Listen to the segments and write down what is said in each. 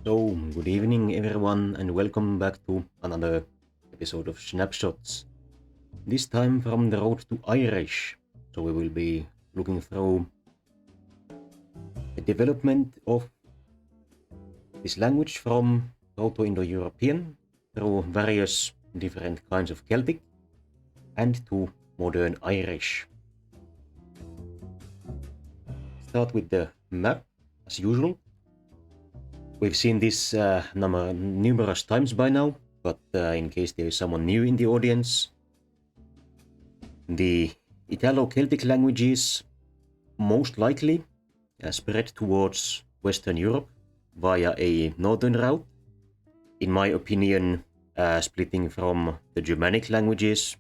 So, good evening everyone and welcome back to another episode of Snapshots. This time from the road to Irish. So we will be looking through the development of this language from Proto-Indo-European through various different kinds of Celtic and to modern Irish. Start with the map as usual. We've seen this numerous times by now, but in case there is someone new in the audience, the Italo-Celtic languages most likely spread towards Western Europe via a northern route. In my opinion, splitting from the Germanic languages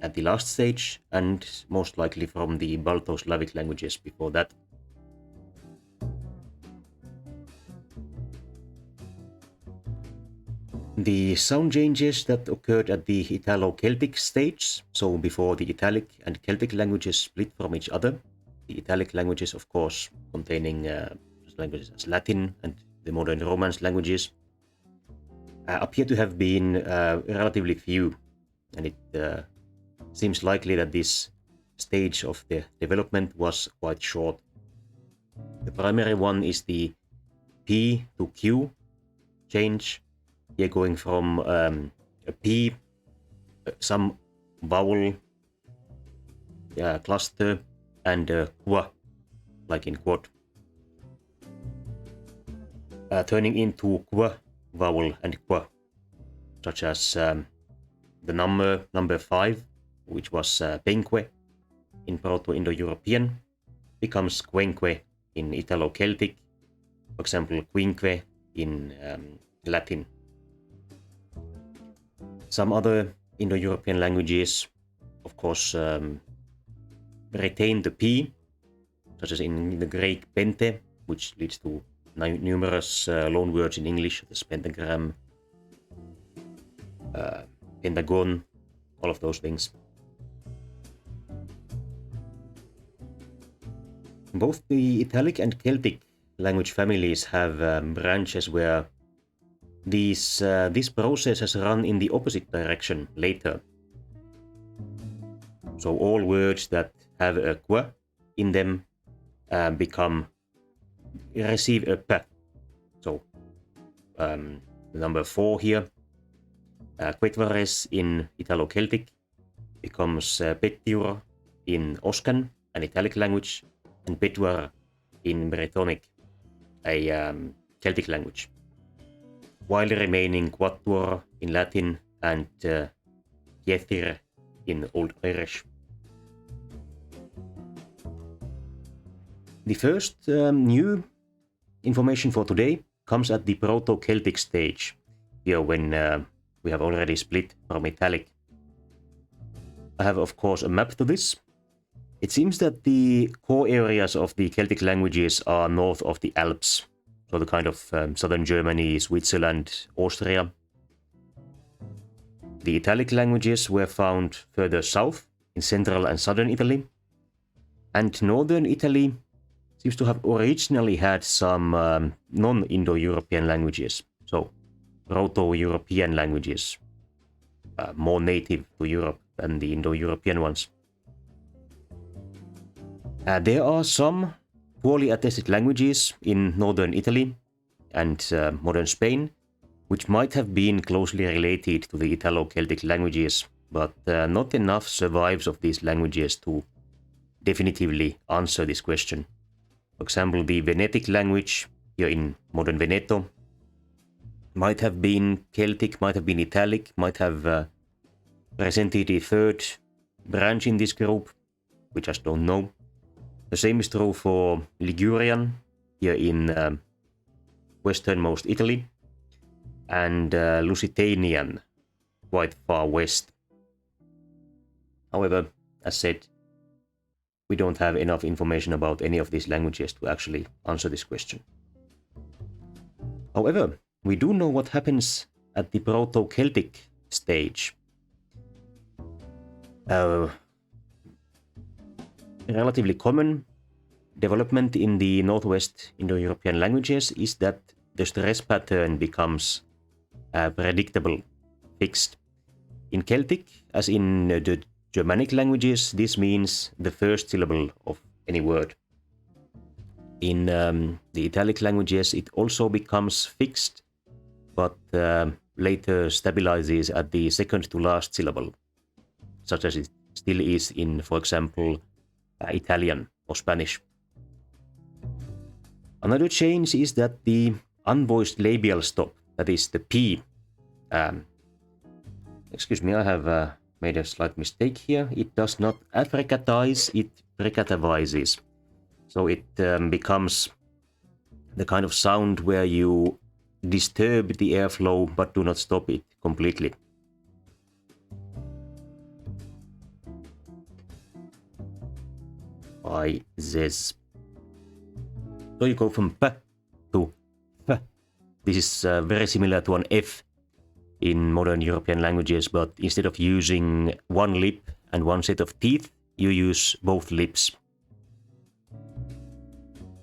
at the last stage, and most likely from the Balto-Slavic languages before that. The sound changes that occurred at the Italo-Celtic stage, so before the Italic and Celtic languages split from each other, the Italic languages, of course, containing languages as Latin and the modern Romance languages, appear to have been relatively few, and it seems likely that this stage of the development was quite short. The primary one is the P to Q change. Here going from a P, some vowel cluster, and qua, like in quad. Turning into qua vowel and qua, such as the number 5, which was penque in Proto-Indo-European, becomes quenque in Italo-Celtic, for example, quinque in Latin. Some other Indo-European languages, of course, retain the P, such as in the Greek pente, which leads to numerous loan words in English, the pentagram, pentagon, all of those things. Both the Italic and Celtic language families have branches where this process has run in the opposite direction later. So all words that have a qua in them receive a p. So the number 4 here, quetvares in Italo-Celtic becomes petiur in Oscan, an Italic language, and petuar in Bretonic, a Celtic language, while remaining quattuor in Latin and yethir in Old Irish. The first new information for today comes at the Proto-Celtic stage, here when we have already split from Italic. I have, of course, a map to this. It seems that the core areas of the Celtic languages are north of the Alps, so the kind of southern Germany, Switzerland, Austria. The Italic languages were found further south in central and southern Italy, and northern Italy seems to have originally had some non-Indo-European languages, so Proto-European languages, more native to Europe than the Indo-European ones. There are some poorly attested languages in northern Italy and modern Spain, which might have been closely related to the Italo-Celtic languages, but not enough survives of these languages to definitively answer this question. For example, the Venetic language here in modern Veneto might have been Celtic, might have been Italic, might have presented a third branch in this group. We just don't know. The same is true for Ligurian here in westernmost Italy, and Lusitanian quite far west. However, as said, we don't have enough information about any of these languages to actually answer this question. However, we do know what happens at the Proto-Celtic stage. Relatively common development in the northwest Indo-European languages is that the stress pattern becomes predictable, fixed. In Celtic, as in the Germanic languages, this means the first syllable of any word. In the Italic languages, it also becomes fixed, but later stabilizes at the second to last syllable, such as it still is in, for example, Italian or Spanish. Another change is that the unvoiced labial stop, that is the P. Excuse me, I have made a slight mistake here. It does not affricatize, it fricativizes. So it becomes the kind of sound where you disturb the airflow but do not stop it completely. By this. So you go from P to F. This is very similar to an F in modern European languages, but instead of using one lip and one set of teeth, you use both lips.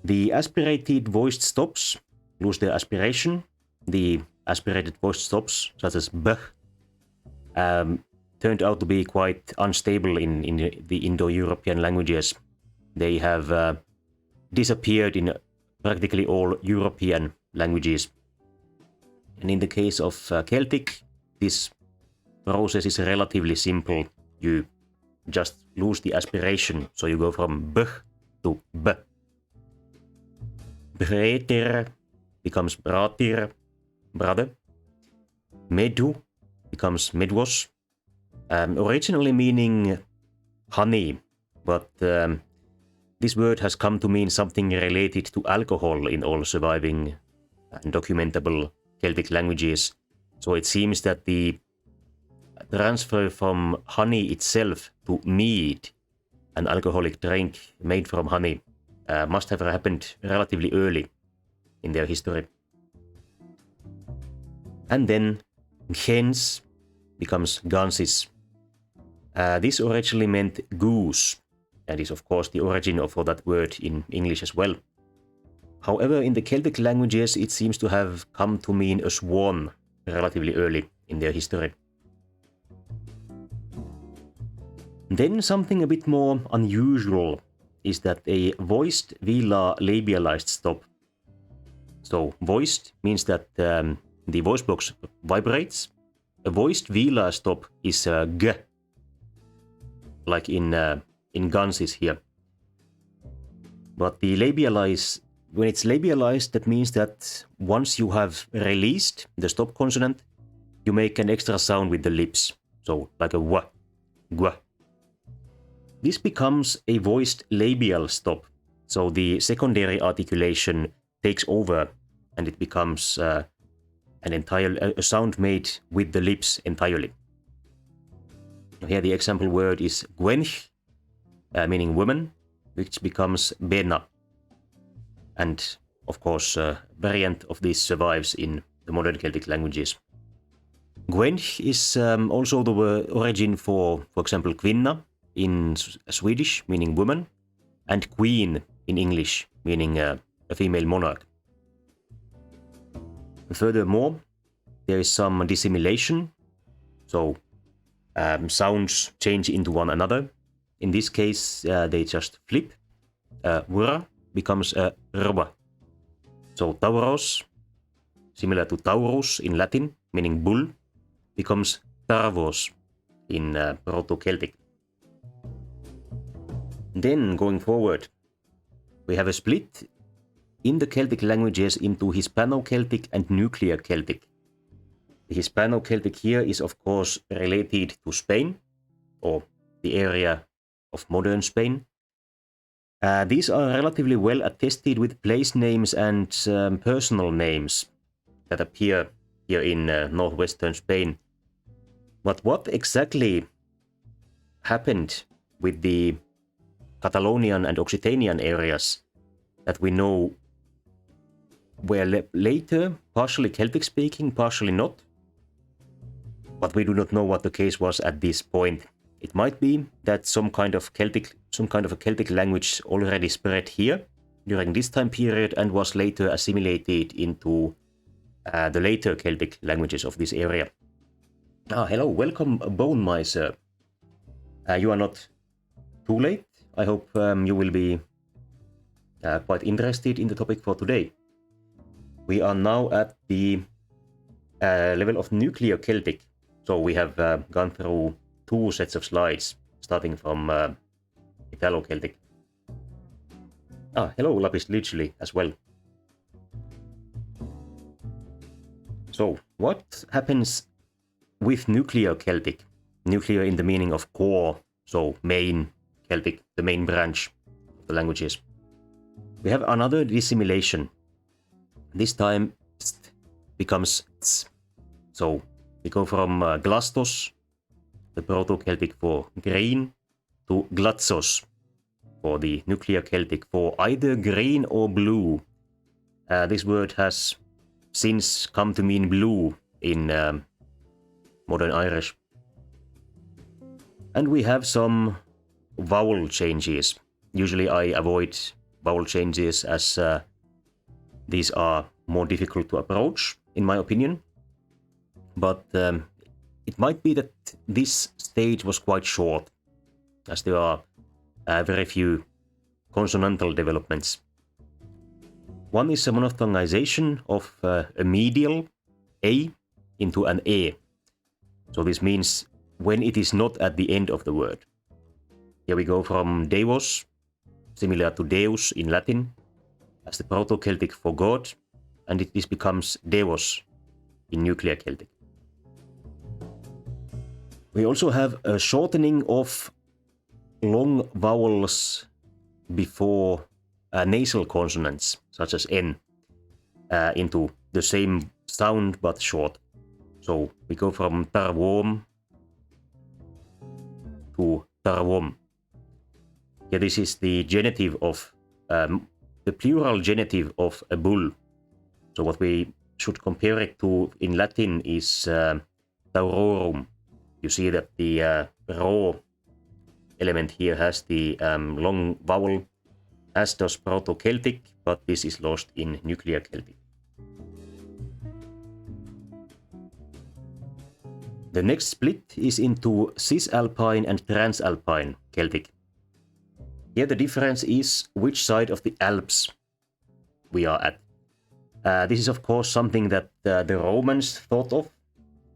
The aspirated voiced stops lose their aspiration. The aspirated voiced stops, such as B, turned out to be quite unstable in the Indo-European languages. They have disappeared in practically all European languages. And in the case of Celtic, this process is relatively simple. You just lose the aspiration, so you go from B to B. Breter becomes bratir, brother. Medu becomes medvos, originally meaning honey, but this word has come to mean something related to alcohol in all surviving and documentable Celtic languages. So it seems that the transfer from honey itself to mead, an alcoholic drink made from honey, must have happened relatively early in their history. And then gens becomes gansis. This originally meant goose, and is of course the origin of that word in English as well. However, in the Celtic languages, it seems to have come to mean a swan relatively early in their history. Then something a bit more unusual is that a voiced velar labialized stop. So voiced means that the voice box vibrates. A voiced velar stop is g, like in gansis here. But the labialized, when it's labialized, that means that once you have released the stop consonant, you make an extra sound with the lips. So like a w, gwa. This becomes a voiced labial stop. So the secondary articulation takes over and it becomes a sound made with the lips entirely. Here the example word is gwench, meaning woman, which becomes bena. And of course, a variant of this survives in the modern Celtic languages. Gwench is also the origin for example, kvinna in Swedish, meaning woman, and queen in English, meaning a female monarch. Furthermore, there is some dissimilation, so sounds change into one another. In this case, they just flip. Wura becomes a rba. So tauros, similar to taurus in Latin, meaning bull, becomes tarvos in Proto-Celtic. Then, going forward, we have a split in the Celtic languages into Hispano-Celtic and Nuclear Celtic. The Hispano-Celtic here is of course related to Spain, or the area of modern Spain. These are relatively well attested with place names and personal names that appear here in northwestern Spain. But what exactly happened with the Catalonian and Occitanian areas that we know were later partially Celtic speaking, partially not? But we do not know what the case was at this point. It might be that some kind of a Celtic language already spread here during this time period and was later assimilated into the later Celtic languages of this area. Hello, welcome Bone Miser. You are not too late. I hope you will be quite interested in the topic for today. We are now at the level of Nuclear Celtic. So we have gone through 2 sets of slides, starting from Italo-Celtic. Hello Lapis Lazuli as well. So what happens with Nuclear Celtic? Nuclear in the meaning of core, so main Celtic, the main branch of the languages. We have another dissimilation. This time st becomes ts. So we go from glastos, the Proto-Celtic for green, to glatsos for the Nuclear Celtic for either green or blue. This word has since come to mean blue in modern Irish. And we have some vowel changes. Usually I avoid vowel changes as these are more difficult to approach, in my opinion. But it might be that this stage was quite short, as there are very few consonantal developments. One is a monophthongization of a medial A into an E. So this means when it is not at the end of the word. Here we go from Deus, similar to Deus in Latin, as the Proto-Celtic for God, and this becomes Deus in Nuclear Celtic. We also have a shortening of long vowels before nasal consonants, such as N, into the same sound but short. So we go from tarvom to tarvom. Here this is the genitive of, the plural genitive of a bull. So what we should compare it to in Latin is taurorum. You see that the raw element here has the long vowel, as does Proto-Celtic, but this is lost in Nuclear Celtic. The next split is into Cisalpine and Transalpine Celtic. Here the difference is which side of the Alps we are at. This is of course something that the Romans thought of.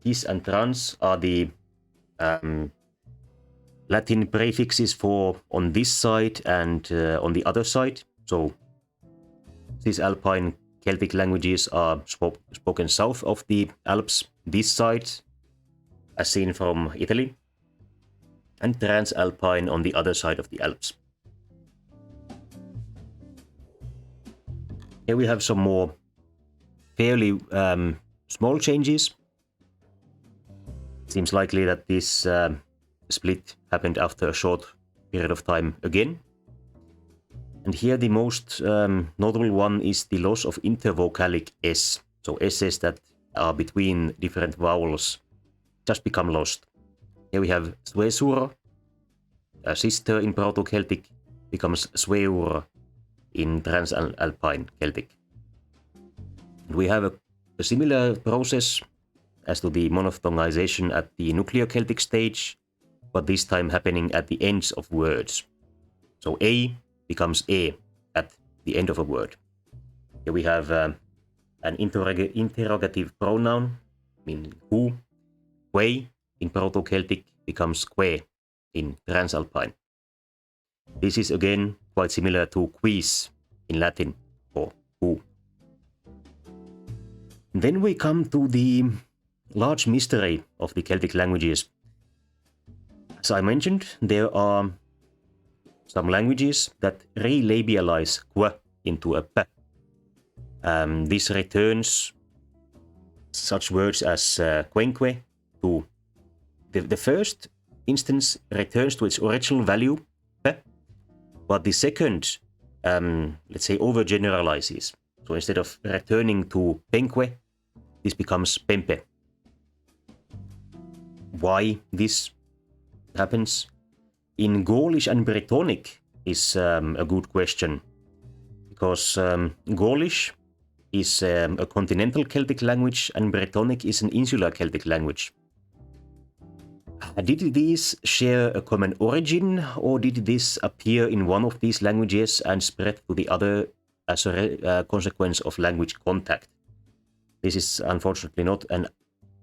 Cis and trans are the Latin prefixes for on this side and on the other side. So Cisalpine Celtic languages are spoken south of the Alps, this side, as seen from Italy, and Transalpine on the other side of the Alps. Here we have some more fairly small changes. Seems likely that this split happened after a short period of time again. And here the most notable one is the loss of intervocalic S. So S's that are between different vowels just become lost. Here we have Svesur, a sister in Proto-Celtic, becomes Sveur in Transalpine Celtic. And we have a similar process as to the monophthongization at the Nuclear Celtic stage, but this time happening at the ends of words. So A becomes E at the end of a word. Here we have an interrogative pronoun, meaning who. Que in Proto-Celtic becomes que in Transalpine. This is again quite similar to quis in Latin, or who. Then we come to the large mystery of the Celtic languages. As I mentioned, there are some languages that relabialize que into a p. This returns such words as quenque to the first instance returns to its original value p, but the second, let's say, overgeneralizes. So instead of returning to penque, this becomes pempe. Why this happens in Gaulish and Brittonic is a good question, because Gaulish is a Continental Celtic language, and Brittonic is an Insular Celtic language. Did these share a common origin, or did this appear in one of these languages and spread to the other as a consequence of language contact? This is unfortunately not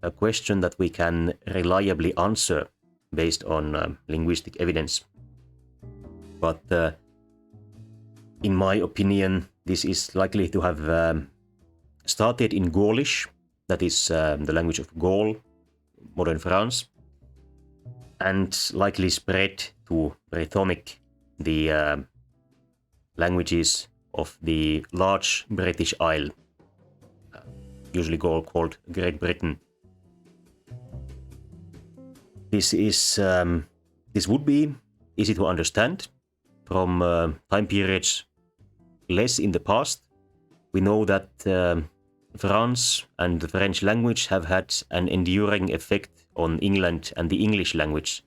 a question that we can reliably answer based on linguistic evidence. But in my opinion, this is likely to have started in Gaulish, that is the language of Gaul, modern France, and likely spread to Brittonic, the languages of the large British Isle, usually called Great Britain. This would be easy to understand from time periods less in the past. We know that France and the French language have had an enduring effect on England and the English language.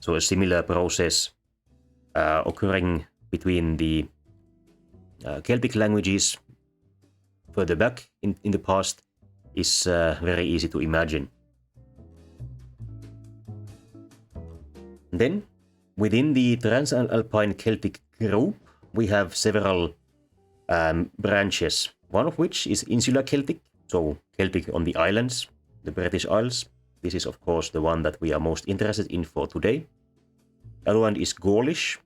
So a similar process occurring between the Celtic languages further back in the past is very easy to imagine. Then, within the Transalpine Celtic group, we have several branches, one of which is Insular Celtic, so Celtic on the islands, the British Isles. This is, of course, the one that we are most interested in for today. The other one is Gaulish,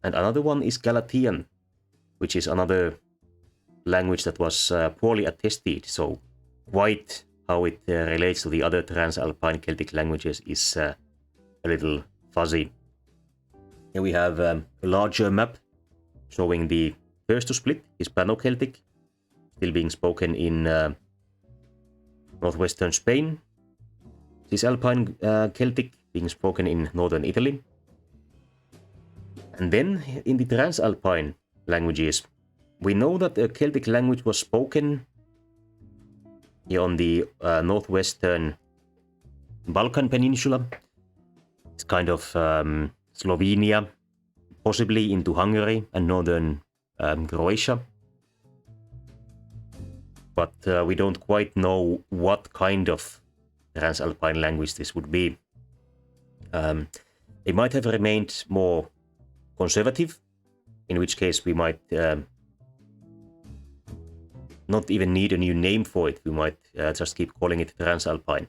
and another one is Galatian, which is another language that was poorly attested, so quite how it relates to the other Transalpine Celtic languages is a little fuzzy. Here we have a larger map showing the first to split, Hispano-Celtic, still being spoken in northwestern Spain. Cisalpine Celtic being spoken in northern Italy. And then in the Transalpine languages, we know that a Celtic language was spoken here on the northwestern Balkan Peninsula. It's kind of Slovenia, possibly into Hungary and northern Croatia. But we don't quite know what kind of Transalpine language this would be. They might have remained more conservative, in which case we might not even need a new name for it. We might just keep calling it Transalpine.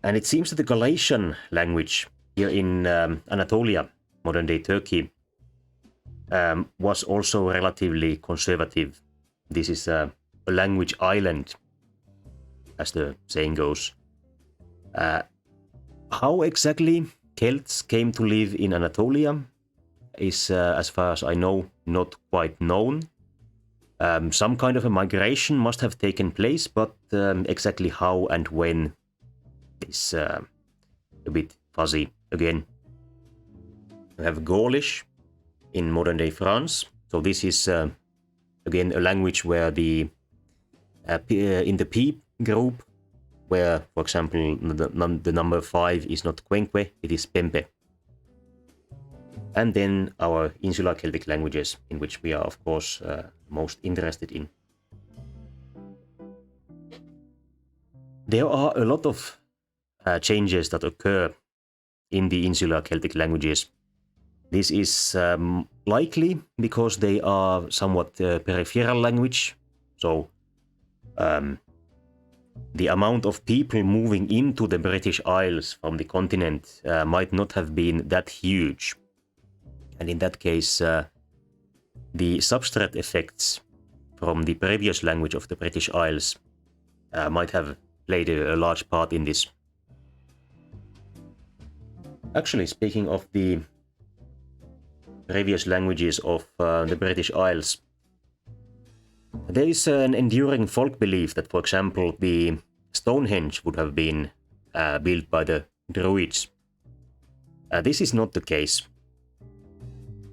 And it seems that the Galatian language here in Anatolia, modern-day Turkey, was also relatively conservative. This is a language island, as the saying goes. How exactly Celts came to live in Anatolia is, as far as I know, not quite known. Some kind of a migration must have taken place, but exactly how and when is a bit fuzzy again. We have Gaulish in modern-day France. So this is again a language where the in the P group, where, for example, the number 5 is not Quenque, it is Pempe. And then our Insular Celtic languages, in which we are, of course, most interested in. There are a lot of changes that occur in the Insular Celtic languages. This is likely because they are somewhat peripheral language, so the amount of people moving into the British Isles from the continent might not have been that huge. And in that case, the substrate effects from the previous language of the British Isles might have played a large part in this. Actually, speaking of the previous languages of the British Isles, there is an enduring folk belief that, for example, the Stonehenge would have been built by the Druids. This is not the case.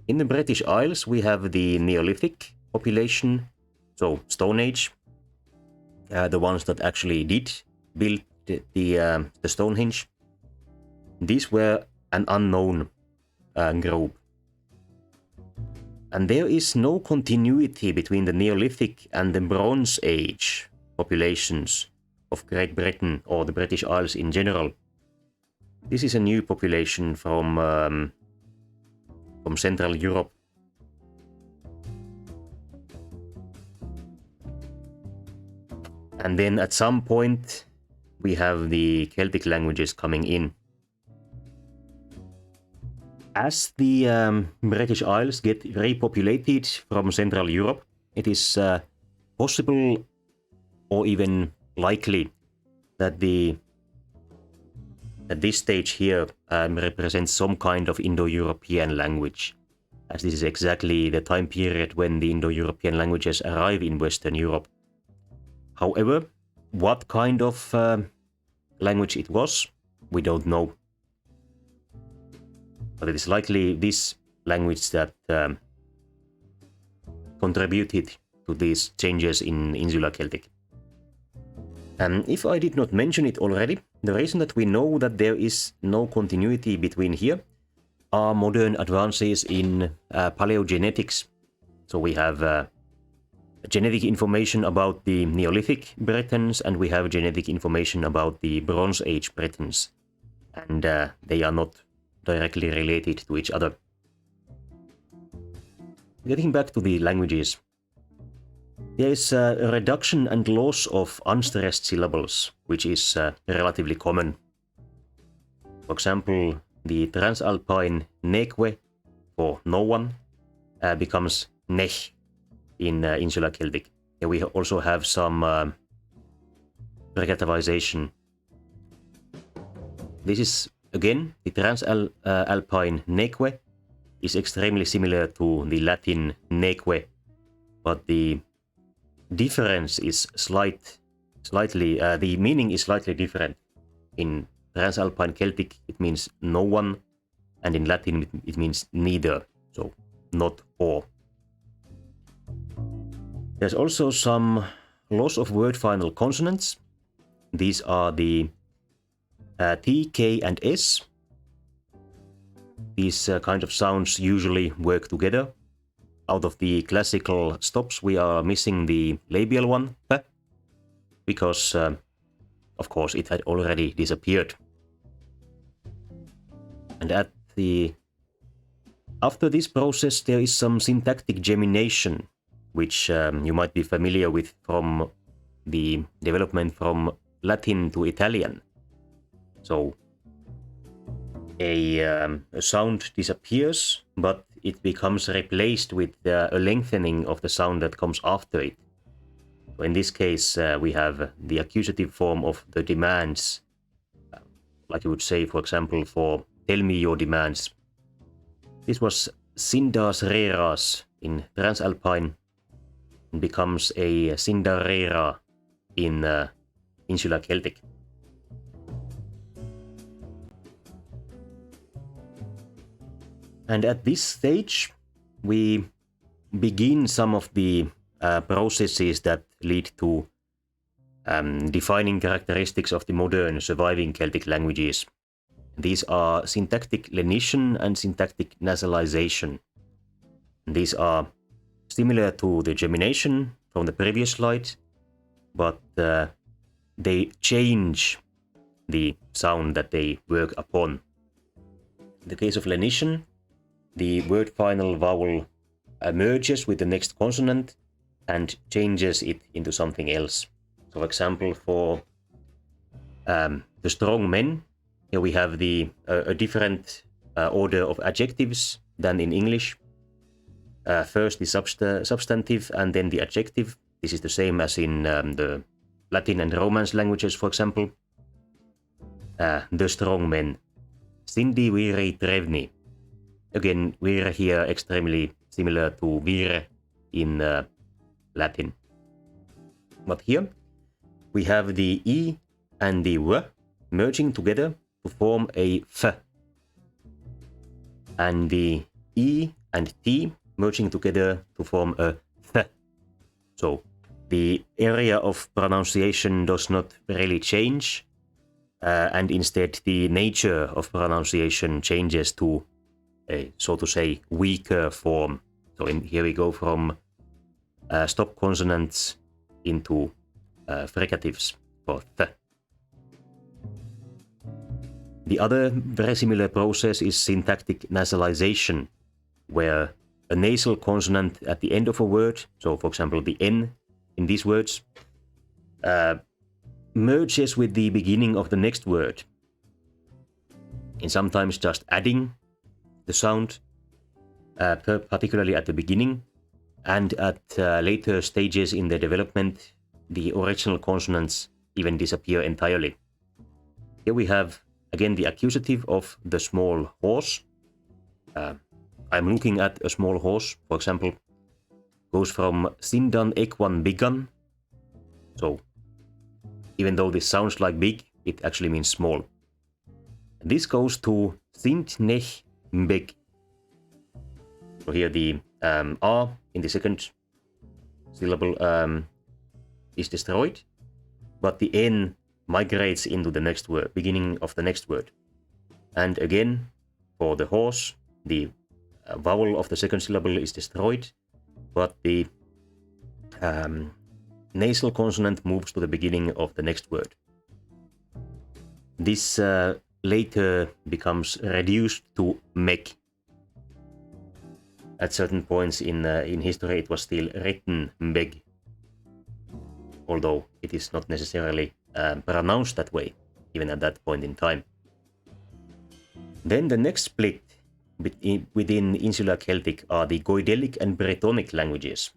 In the British Isles, we have the Neolithic population, so Stone Age, the ones that actually did build the Stonehenge. These were an unknown group. And there is no continuity between the Neolithic and the Bronze Age populations of Great Britain or the British Isles in general. This is a new population from Central Europe. And then at some point we have the Celtic languages coming in. As the British Isles get repopulated from Central Europe, it is possible or even likely that at this stage here represents some kind of Indo-European language, as this is exactly the time period when the Indo-European languages arrive in Western Europe. However, what kind of language it was, we don't know. But it is likely this language that contributed to these changes in Insular Celtic. If I did not mention it already, the reason that we know that there is no continuity between here are modern advances in paleogenetics. So we have genetic information about the Neolithic Britons, and we have genetic information about the Bronze Age Britons. And they are not directly related to each other. Getting back to the languages, there is a reduction and loss of unstressed syllables, which is relatively common. For example, the Transalpine neque for no one becomes nech in Insular Celtic. Here we also have some regativization. This is again the Transalpine neque is extremely similar to the Latin neque, but the difference is slightly the meaning is slightly different. In Transalpine Celtic it means no one, and in Latin it means neither, so not or. There's also some loss of word final consonants. These are the T, K and S. These kind of sounds usually work together. Out of the classical stops we are missing the labial one, P, because of course it had already disappeared. And after this process there is some syntactic gemination, which you might be familiar with from the development from Latin to Italian. So a sound disappears, but it becomes replaced with a lengthening of the sound that comes after it. So in this case, we have the accusative form of the demands, like you would say, for example, for tell me your demands. This was Sindas reras in Transalpine, and becomes a Sindarera in Insular Celtic. And at this stage, we begin some of the processes that lead to defining characteristics of the modern surviving Celtic languages. These are syntactic lenition and syntactic nasalization. These are similar to the gemination from the previous slide, but they change the sound that they work upon. In the case of lenition, the word final vowel merges with the next consonant and changes it into something else. So, for example, for the strong men, here we have a different order of adjectives than in English. First the substantive and then the adjective. This is the same as in the Latin and Romance languages, for example. The strong men. Sindi viri trevni. Again, vire here extremely similar to vire in Latin. But here we have the E and the W merging together to form a F. And the E and T merging together to form a Th. So the area of pronunciation does not really change, and instead the nature of pronunciation changes to a, so to say, weaker form So here we go from stop consonants into fricatives for th. The other very similar process is syntactic nasalization, where a nasal consonant at the end of a word, so for example the N in these words, merges with the beginning of the next word, and sometimes just adding the sound, particularly at the beginning, and at later stages in the development, the original consonants even disappear entirely. Here we have again the accusative of the small horse. I'm looking at a small horse, for example, goes from sindan ekwan bigan. So even though this sounds like big, it actually means small. This goes to sint nech mbeg. So here the R in the second syllable is destroyed, but the N migrates into the next word, beginning of the next word. And again, for the horse, the vowel of the second syllable is destroyed, but the nasal consonant moves to the beginning of the next word. This later becomes reduced to mek. At certain points in history, it was still written mbeg, although it is not necessarily pronounced that way, even at that point in time. Then the next split within Insular Celtic are the Goidelic and Bretonic languages,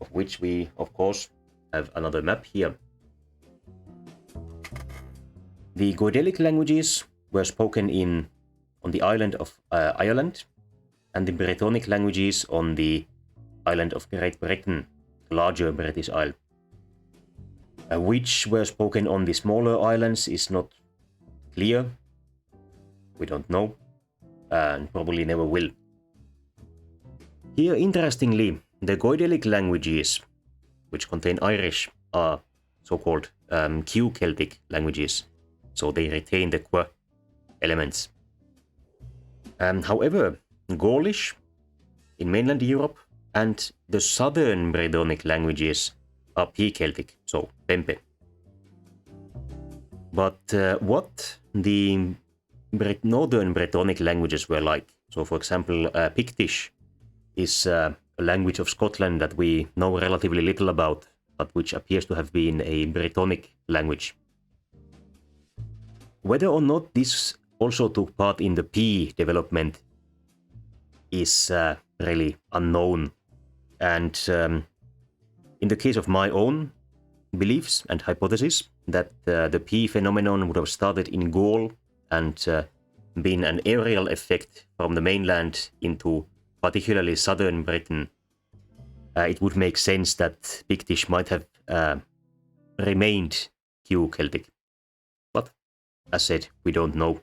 of which we, of course, have another map here. The Goidelic languages were spoken on the island of Ireland, and the Bretonic languages on the island of Great Britain, the larger British Isle. Which were spoken on the smaller islands is not clear. We don't know, and probably never will. Here, interestingly, the Goidelic languages, which contain Irish, are so-called Q Celtic languages, so they retain the qu elements. However, Gaulish in mainland Europe and the southern Bretonic languages are P Celtic, so Pempe. But what the northern Bretonic languages were like, so for example Pictish is a language of Scotland that we know relatively little about, but which appears to have been a Bretonic language. Whether or not this also took part in the P development is really unknown, and in the case of my own beliefs and hypothesis that the P phenomenon would have started in Gaul and been an aerial effect from the mainland into particularly southern Britain, it would make sense that Pictish might have remained Q Celtic. But as said, we don't know.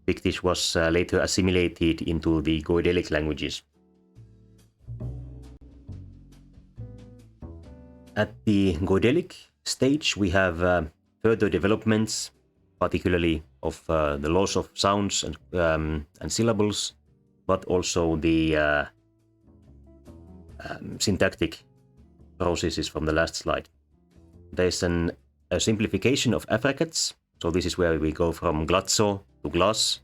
Pictish was later assimilated into the Goidelic languages. At the Goidelic stage, we have further developments, particularly of the loss of sounds and syllables, but also the syntactic processes from the last slide. There's a simplification of affricates, so this is where we go from glazzo to glass,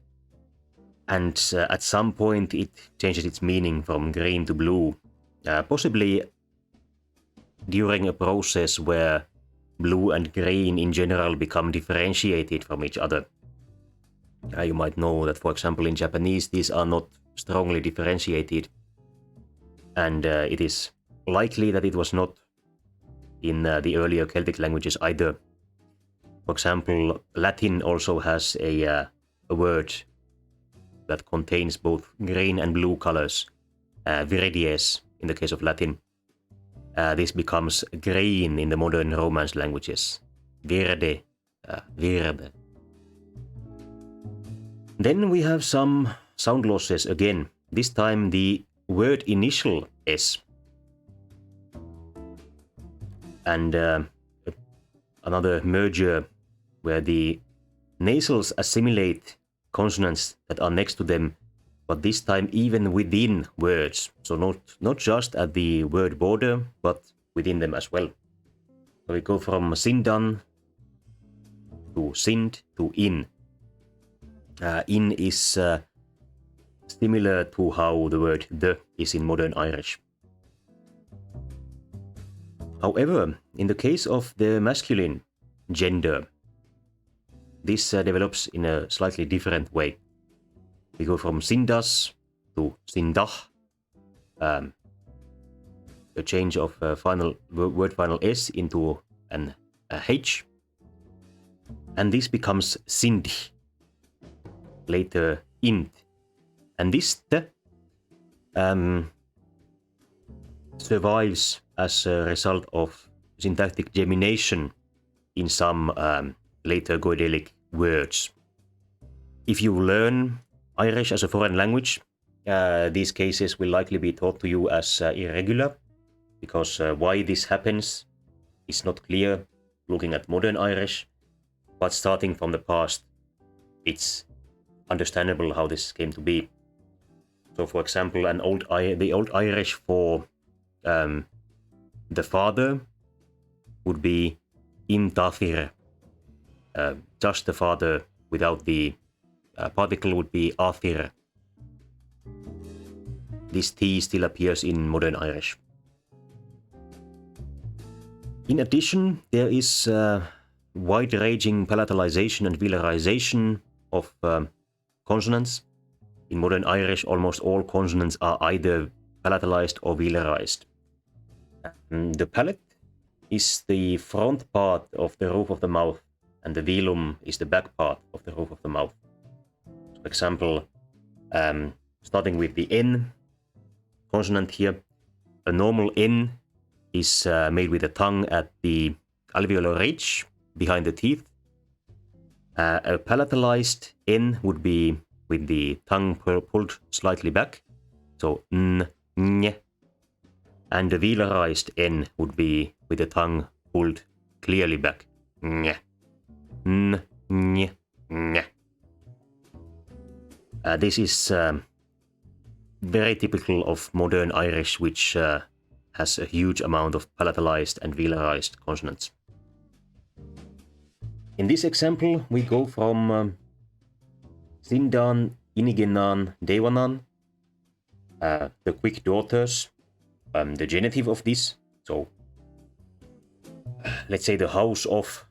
and at some point it changes its meaning from green to blue, possibly during a process where blue and green in general become differentiated from each other. You might know that, for example, in Japanese these are not strongly differentiated, and it is likely that it was not in the earlier Celtic languages either. For example, Latin also has a word that contains both green and blue colors, viridies in the case of Latin. This becomes green in the modern Romance languages, verde, verde. Then we have some sound losses again, this time the word initial S. And another merger where the nasals assimilate consonants that are next to them, but this time even within words. So not just at the word border, but within them as well. So we go from sindan to sind to in. In is similar to how the word the is in modern Irish. However, in the case of the masculine gender, this develops in a slightly different way. We go from sindas to sindah, a change of word final s into a h, and this becomes sind, later int, and this survives as a result of syntactic gemination in some later Goidelic words. If you learn Irish as a foreign language, these cases will likely be taught to you as irregular, because why this happens is not clear looking at modern Irish, but starting from the past, it's understandable how this came to be. So, for example, the Old Irish for the father would be intafir. Just the father without the particle would be afir. This T still appears in modern Irish. In addition, there is wide-ranging palatalization and velarization of consonants. In modern Irish, almost all consonants are either palatalized or velarized. The palate is the front part of the roof of the mouth, and the velum is the back part of the roof of the mouth. For example, starting with the N consonant here, a normal N is made with the tongue at the alveolar ridge behind the teeth. A palatalized N would be with the tongue pulled slightly back, so n, ny, and the velarized N would be with the tongue pulled clearly back, ny, n, ny, ny. This is very typical of modern Irish, which has a huge amount of palatalized and velarized consonants. In this example, we go from Sindan, Inigenan, Devanan, the quick daughters, the genitive of this. So, let's say the house of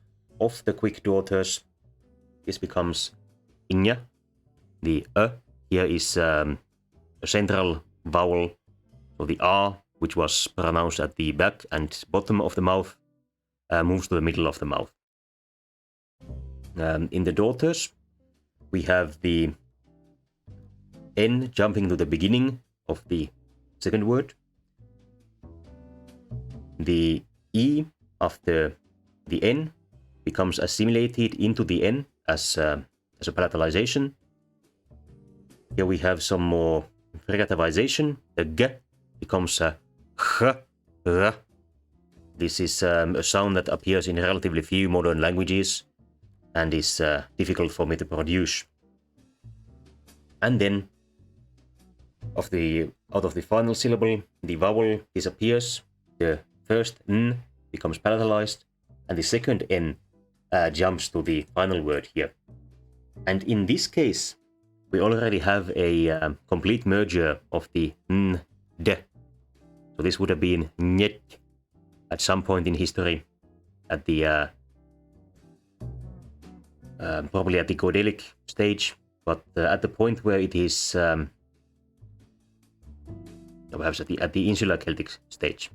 the quick daughters. This becomes Inya. The here is a central vowel. So the A, which was pronounced at the back and bottom of the mouth, moves to the middle of the mouth. In the daughters, we have the N jumping to the beginning of the second word. The E after the N becomes assimilated into the N as a palatalization. Here we have some more fricativization. The G becomes a H, R. This is a sound that appears in relatively few modern languages and is difficult for me to produce. And then, out of the final syllable, the vowel disappears. The first N becomes palatalized, and the second N jumps to the final word here. And in this case, we already have a complete merger of the N, D. So this would have been Nyet at some point in history, at the probably at the Goidelic stage, but at the point where it is perhaps at the Insular Celtic stage.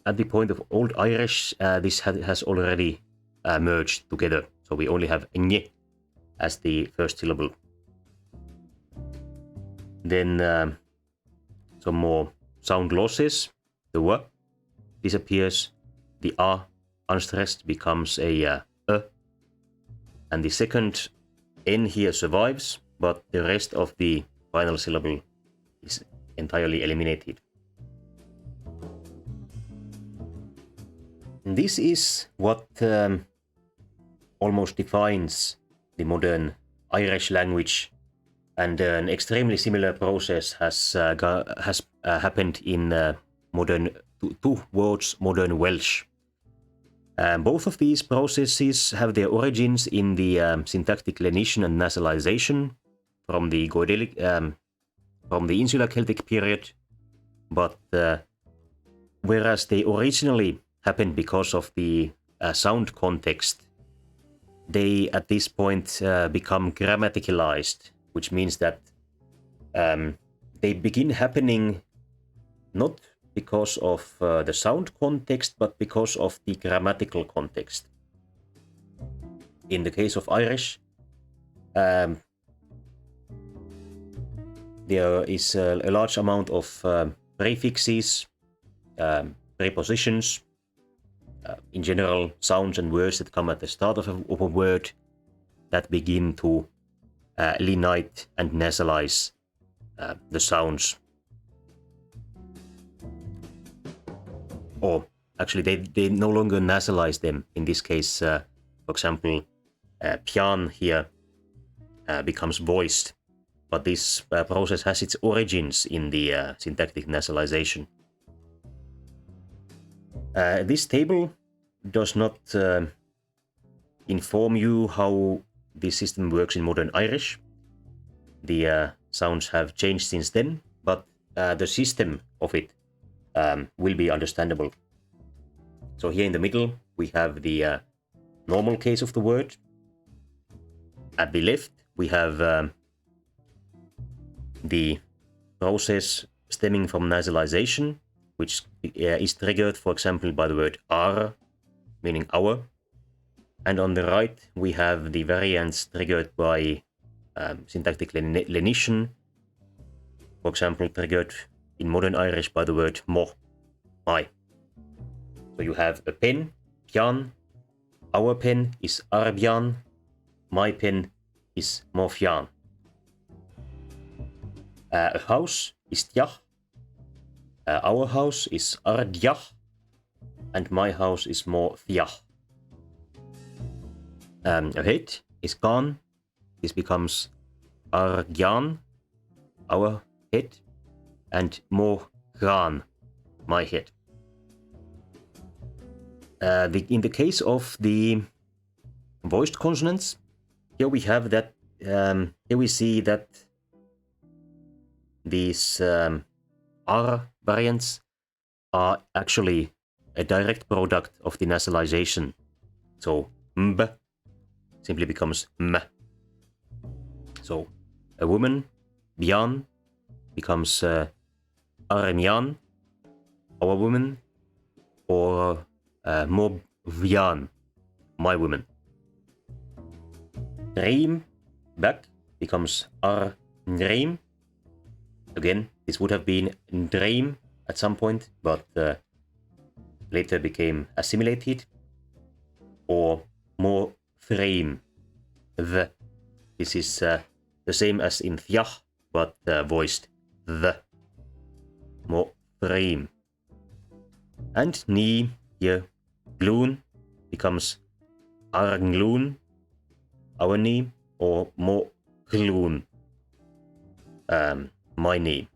At the point of Old Irish, this has already merged together, so we only have nye as the first syllable. Then some more sound losses. The W disappears, the A unstressed becomes a and the second N here survives, but the rest of the final syllable is entirely eliminated. This is what almost defines the modern Irish language, and an extremely similar process has happened in modern towards modern Welsh. Both of these processes have their origins in the syntactic lenition and nasalization from the from the Insular Celtic period, but whereas they originally happened because of the sound context, they at this point become grammaticalized, which means that they begin happening not because of the sound context, but because of the grammatical context. In the case of Irish, there is a large amount of prefixes, prepositions, in general, sounds and words that come at the start of a word that begin to lenite and nasalize the sounds. Or actually, they no longer nasalize them. In this case, for example, pian here becomes voiced, but this process has its origins in the syntactic nasalization. This table does not inform you how this system works in modern Irish. The sounds have changed since then, but the system of it will be understandable. So here in the middle, we have the normal case of the word. At the left, we have the process stemming from nasalization, which is triggered, for example, by the word ar, meaning our. And on the right, we have the variants triggered by syntactic lenition, for example, triggered in modern Irish by the word mo, my. So you have a pen, pian, our pen is arbian, my pen is mofian. A house is tiach, our house is ardiach, and my house is mo thiach. A head is gan, this becomes argian, our head, and mo gran, my head. In the case of the voiced consonants, here we have that. Here we see that these R variants are actually a direct product of the nasalization. So mb simply becomes m. So a woman, bian, becomes aremian, our woman, or mobvian, my woman. Dream, Beck, becomes ar-dream. Again, this would have been dream at some point, but later became assimilated. Or more frame, the. This is the same as in thiach, but voiced the. More frame. And ni here, gloon, becomes arngloon, our knee, or mo gloon, my knee.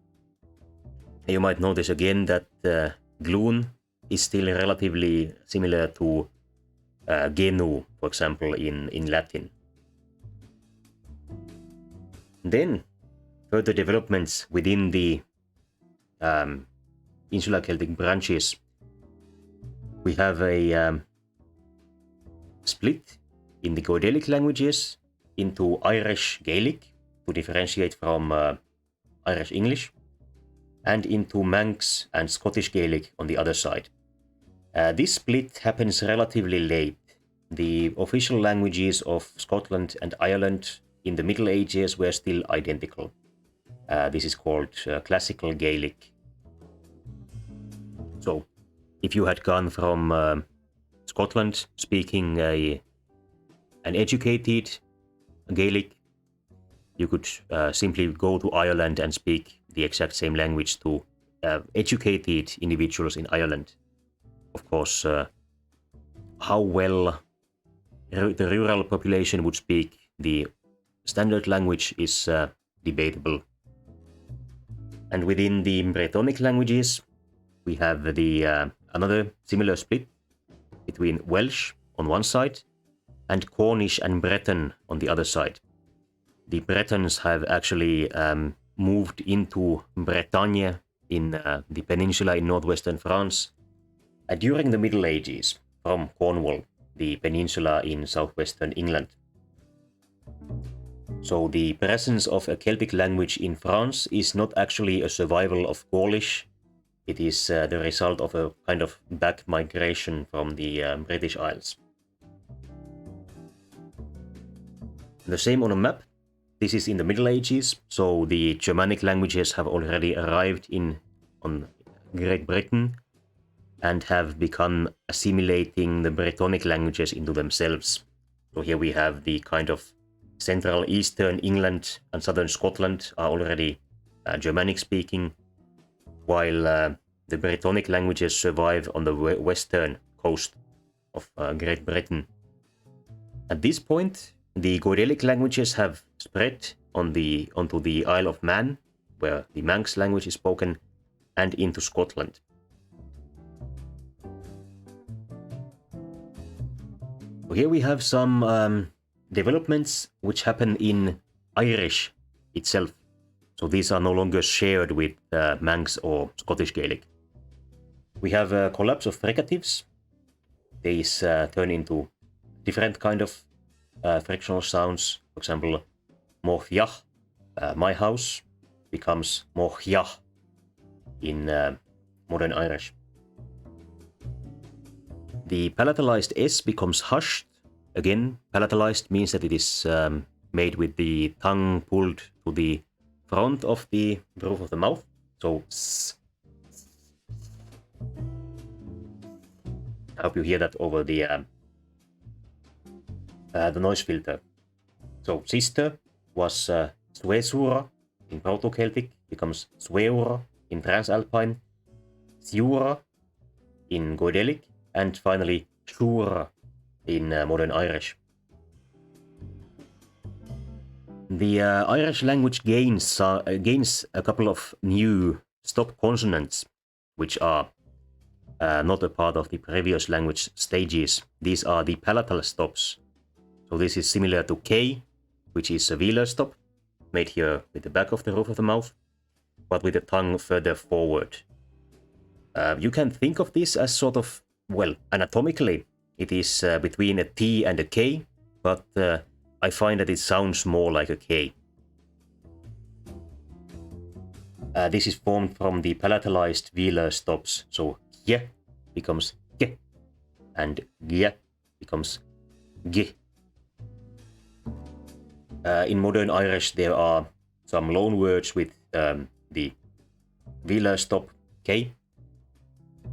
You might notice again that gloon is still relatively similar to genu, for example, in Latin. Then further developments within the Insular Celtic branches. We have a split in the Gaelic languages into Irish Gaelic to differentiate from Irish English, and into Manx and Scottish Gaelic on the other side. This split happens relatively late. The official languages of Scotland and Ireland in the Middle Ages were still identical. This is called Classical Gaelic. So, if you had gone from Scotland speaking an educated Gaelic, you could simply go to Ireland and speak the exact same language to educated individuals in Ireland. Of course, how well the rural population would speak the standard language is debatable. And within the Bretonic languages, we have the another similar split between Welsh on one side and Cornish and Breton on the other side. The Bretons have actually moved into Bretagne in the peninsula in northwestern France during the Middle Ages from Cornwall, the peninsula in southwestern England. So the presence of a Celtic language in France is not actually a survival of Gaulish. It is the result of a kind of back migration from the British Isles. The same on a map. This is in the Middle Ages, so the Germanic languages have already arrived on Great Britain and have begun assimilating the Bretonic languages into themselves. So here we have the kind of central eastern England and southern Scotland are already Germanic speaking, while the Bretonic languages survive on the western coast of Great Britain. At this point, the Goidelic languages have spread onto the Isle of Man, where the Manx language is spoken, and into Scotland. So here we have some developments which happen in Irish itself. So these are no longer shared with Manx or Scottish Gaelic. We have a collapse of fricatives. These turn into different kind of frictional sounds. For example, Morhiach, my house, becomes Morhiach in modern Irish. The palatalized S becomes hushed. Again, palatalized means that it is made with the tongue pulled to the front of the roof of the mouth. So S. I hope you hear that over the noise filter. So sister was Suesura in Proto-Celtic, becomes Sueura in Transalpine, Siura in Goidelic, and finally Shura in modern Irish. The Irish language gains a couple of new stop consonants, which are not a part of the previous language stages. These are the palatal stops. So this is similar to K, which is a velar stop, made here with the back of the roof of the mouth, but with the tongue further forward. You can think of this as sort of, well, anatomically, it is between a T and a K, but I find that it sounds more like a K. This is formed from the palatalized velar stops, so G becomes G, and G becomes G. In modern Irish, there are some loan words with the velar stop K.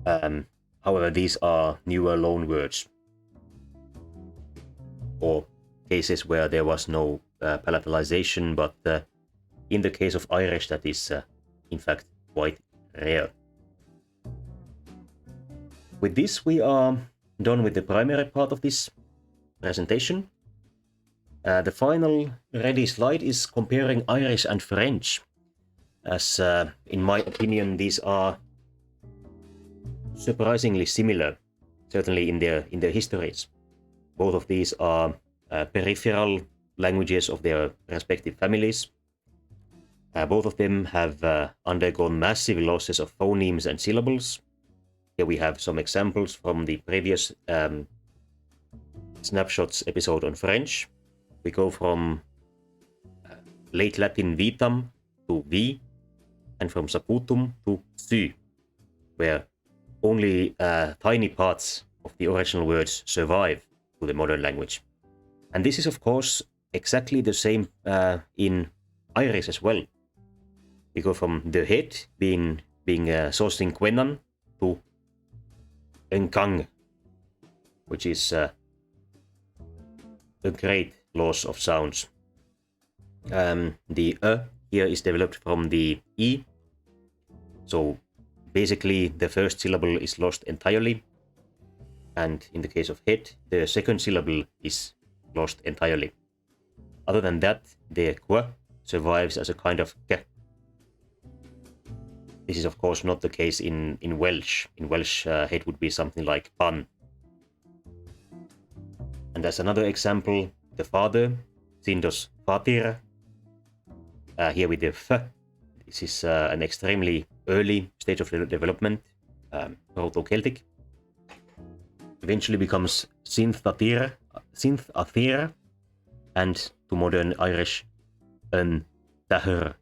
However, these are newer loan words, or cases where there was no palatalization, but in the case of Irish, that is in fact quite rare. With this, we are done with the primary part of this presentation. The final ready slide is comparing Irish and French, as in my opinion these are surprisingly similar, certainly in their histories. Both of these are peripheral languages of their respective families. Both of them have undergone massive losses of phonemes and syllables. Here we have some examples from the previous Snapshots episode on French. We go from late Latin vitam to vi, and from saputum to su, where only tiny parts of the original words survive to the modern language. And this is of course exactly the same in Irish as well. We go from the head being sourcing quenan to enkang, which is a great loss of sounds. The here is developed from the e, so basically the first syllable is lost entirely, and in the case of head, the second syllable is lost entirely. other than that, the qu survives as a kind of k. This is of course not the case in Welsh. In Welsh, head would be something like pan. And as another example, the father, syndos fatir, here with the f. This is an extremely early stage of development, Proto-Celtic. Eventually becomes synth-athir, and to modern Irish, an dahr.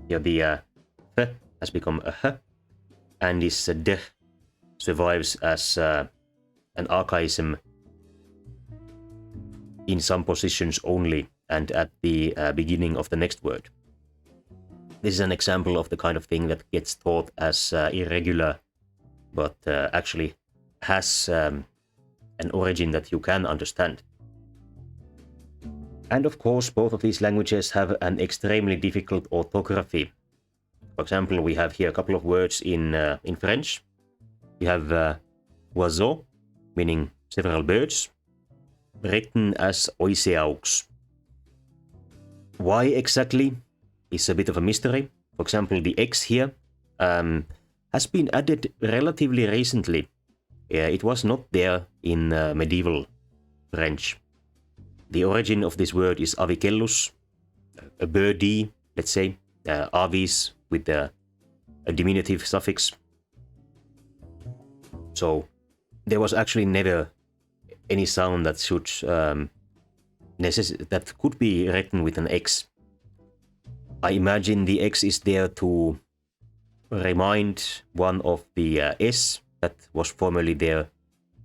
Here the f has become a h, and this d survives as an archaism in some positions only, and at the beginning of the next word. This is an example of the kind of thing that gets taught as irregular, but actually has an origin that you can understand. And of course, both of these languages have an extremely difficult orthography. For example, we have here a couple of words in French. We have oiseau, meaning several birds, written as oiseaux. Why exactly is a bit of a mystery. For example, the X here has been added relatively recently. It was not there in medieval French. The origin of this word is avicellus, a birdie, let's say, avis with a diminutive suffix. So there was actually never any sound that should that could be written with an X. I imagine the X is there to remind one of the S that was formerly there,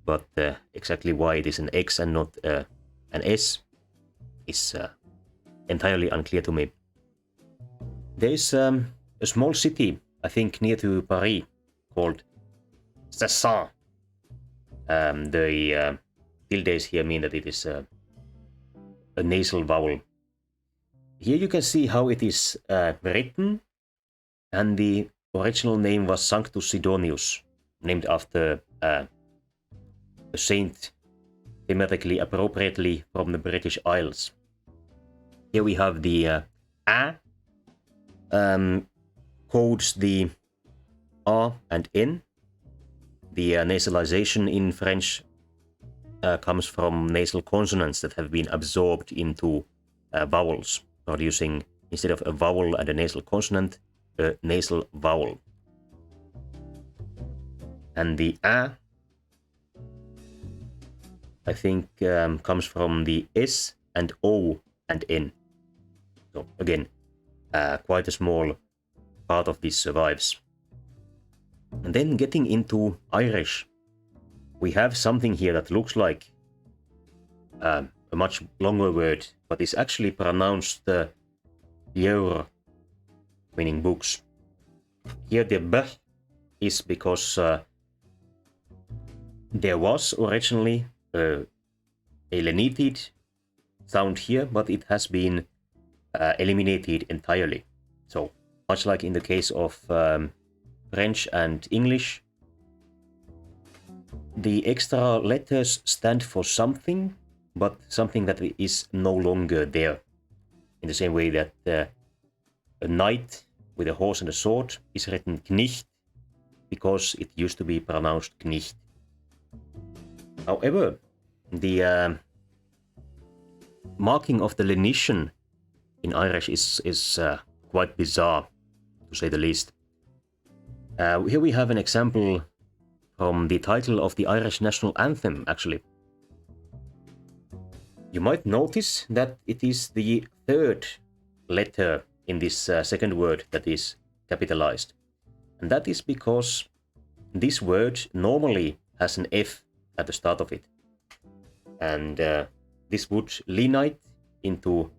but exactly why it is an X and not an S is entirely unclear to me. There is a small city, I think near to Paris, called Cessan. The tildes here mean that it is a nasal vowel. Here you can see how it is written, and the original name was Sanctus Sidonius, named after a saint, thematically appropriately from the British Isles. Here we have the A, codes the A and N. The nasalization in French comes from nasal consonants that have been absorbed into vowels, producing, instead of a vowel and a nasal consonant, a nasal vowel. And the A, I think, comes from the S and O and N. So again, quite a small part of this survives. And then getting into Irish, we have something here that looks like a much longer word, but is actually pronounced Eur, meaning books. Here the B is because there was originally a lenited sound here, but it has been eliminated entirely. So much like in the case of French and English, the extra letters stand for something, but something that is no longer there. In the same way that a knight with a horse and a sword is written knicht, because it used to be pronounced knicht. However, the marking of the lenition in Irish is quite bizarre, to say the least. Here we have an example from the title of the Irish national anthem, actually. You might notice that it is the third letter in this second word that is capitalized. And that is because this word normally has an F at the start of it. And this would lenite into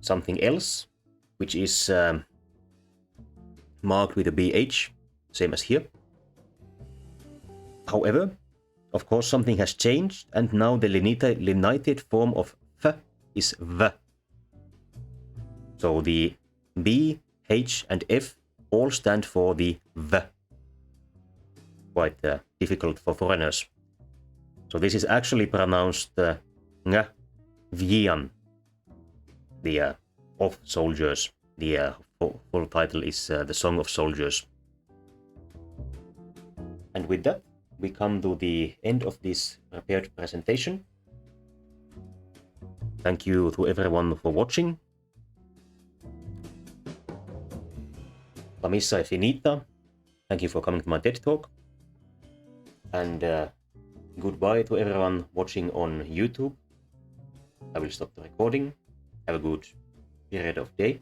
something else, which is marked with a BH, same as here. However, of course, something has changed, and now the lenited form of F is V. So the B, H, and F all stand for the V. Quite difficult for foreigners. So this is actually pronounced ng, vian, the of soldiers. The full title is The Song of Soldiers. And with that, we come to the end of this prepared presentation. Thank you to everyone for watching. La missa è finita. Thank you for coming to my TED Talk. And goodbye to everyone watching on YouTube. I will stop the recording. Have a good period of day.